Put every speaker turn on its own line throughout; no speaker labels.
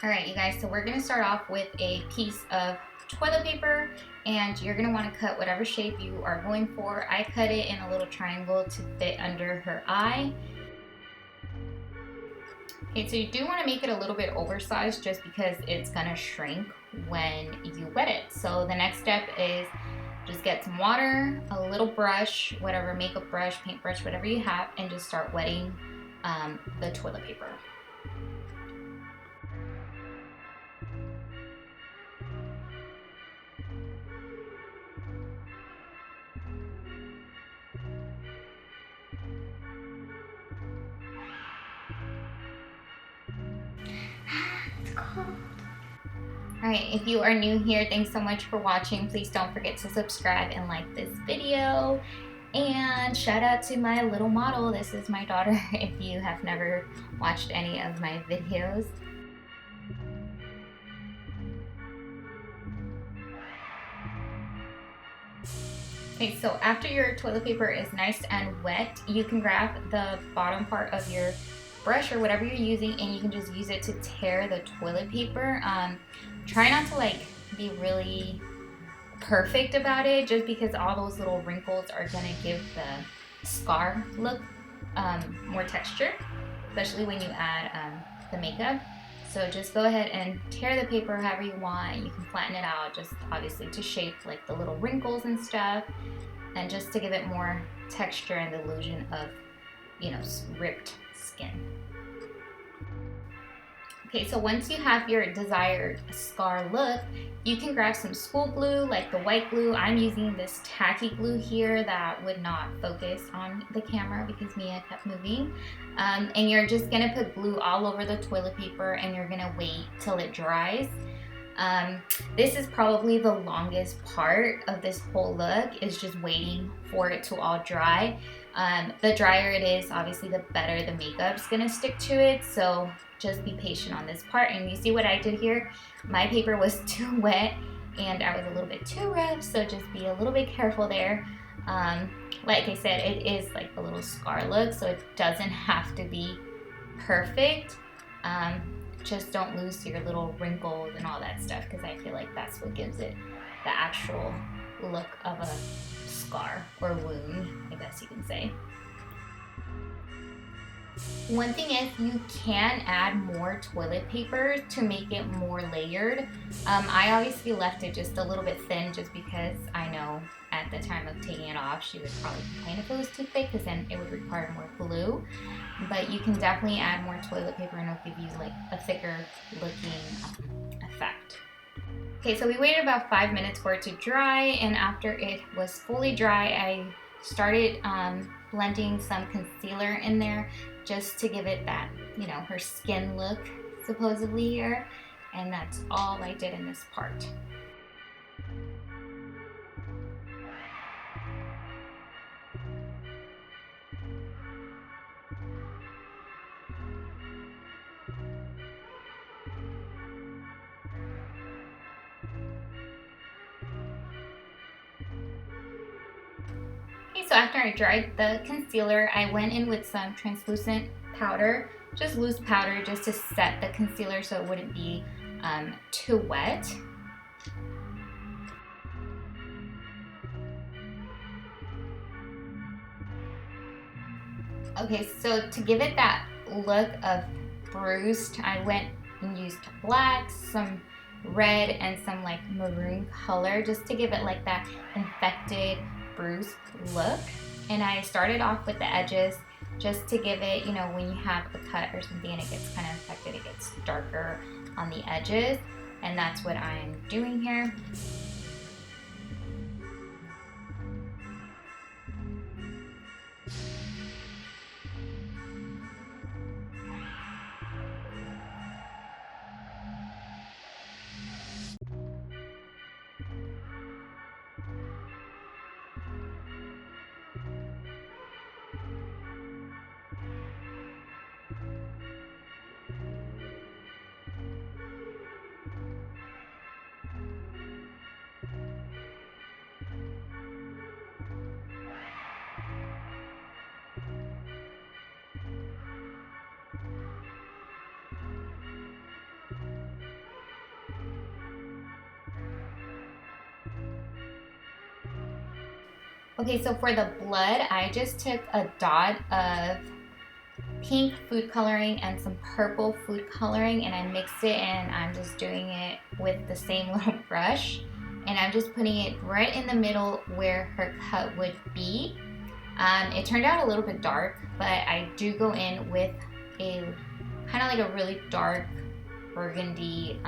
All right, you guys, so we're gonna start off with a piece of toilet paper, and you're gonna wanna cut whatever shape you are going for. I cut it in a little triangle to fit under her eye. Okay, so you do wanna make it a little bit oversized just because it's gonna shrink when you wet it. So the next step is just get some water, a little brush, whatever makeup brush, paintbrush, whatever you have, and just start wetting the toilet paper. It's cold. Alright, if you are new here, thanks so much for watching. Please don't forget to subscribe and like this video. And shout out to my little model. This is my daughter if you have never watched any of my videos. Okay, so after your toilet paper is nice and wet, you can grab the bottom part of your brush or whatever you're using, and you can just use it to tear the toilet paper. Try not to be really perfect about it, just because all those little wrinkles are gonna give the scar look more texture, especially when you add the makeup. So just go ahead and tear the paper however you want. You can flatten it out, just obviously to shape like the little wrinkles and stuff, and just to give it more texture and the illusion of, you know, ripped skin. Okay, so once you have your desired scar look, you can grab some school glue, like the white glue. I'm using this tacky glue here that would not focus on the camera because Mia kept moving. And you're just gonna put glue all over the toilet paper, and you're gonna wait till it dries. This is probably the longest part of this whole look, is just waiting for it to all dry. The drier it is, obviously the better the makeup's gonna stick to it, so just be patient on this part. And you see what I did here? My paper was too wet and I was a little bit too rough, so just be a little bit careful there. Like I said, it is like a little scar look, so it doesn't have to be perfect. Just don't lose your little wrinkles and all that stuff, because I feel like that's what gives it the actual look of a scar or wound, I guess you can say. One thing is, you can add more toilet paper to make it more layered. I obviously left it just a little bit thin just because I know at the time of taking it off she would probably complain if it was too thick, because then it would require more glue. But you can definitely add more toilet paper and it'll give you like a thicker looking effect. Okay, so we waited about 5 minutes for it to dry, and after it was fully dry, I started blending some concealer in there just to give it that, you know, her skin look supposedly here. And that's all I did in this part. Okay, so after I dried the concealer, I went in with some translucent powder, just loose powder, just to set the concealer so it wouldn't be too wet. Okay, so to give it that look of bruised, I went and used black, some red, and some like maroon color, just to give it like that infected, bruised look. And I started off with the edges just to give it, you know, when you have a cut or something and it gets kind of infected, it gets darker on the edges. And that's what I'm doing here. Okay, so for the blood, I just took a dot of pink food coloring and some purple food coloring, and I mixed it, and I'm just doing it with the same little brush, and I'm just putting it right in the middle where her cut would be. It turned out a little bit dark, but I do go in with a kind of like a really dark burgundy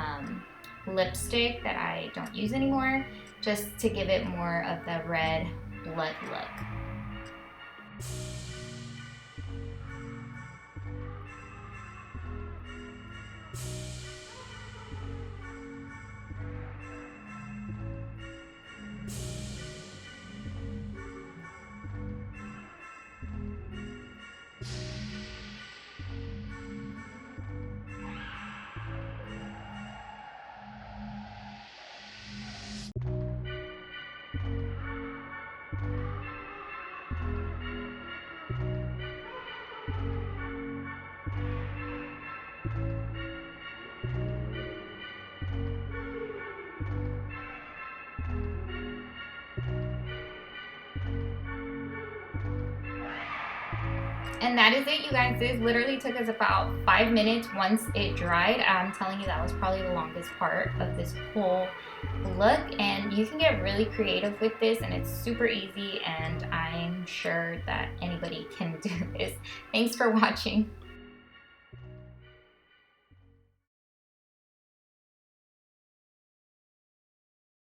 lipstick that I don't use anymore, just to give it more of the red blood look. And that is it, you guys. This literally took us about 5 minutes once it dried. I'm telling you, that was probably the longest part of this whole look. And you can get really creative with this, and it's super easy, and I'm sure that anybody can do this. Thanks for watching.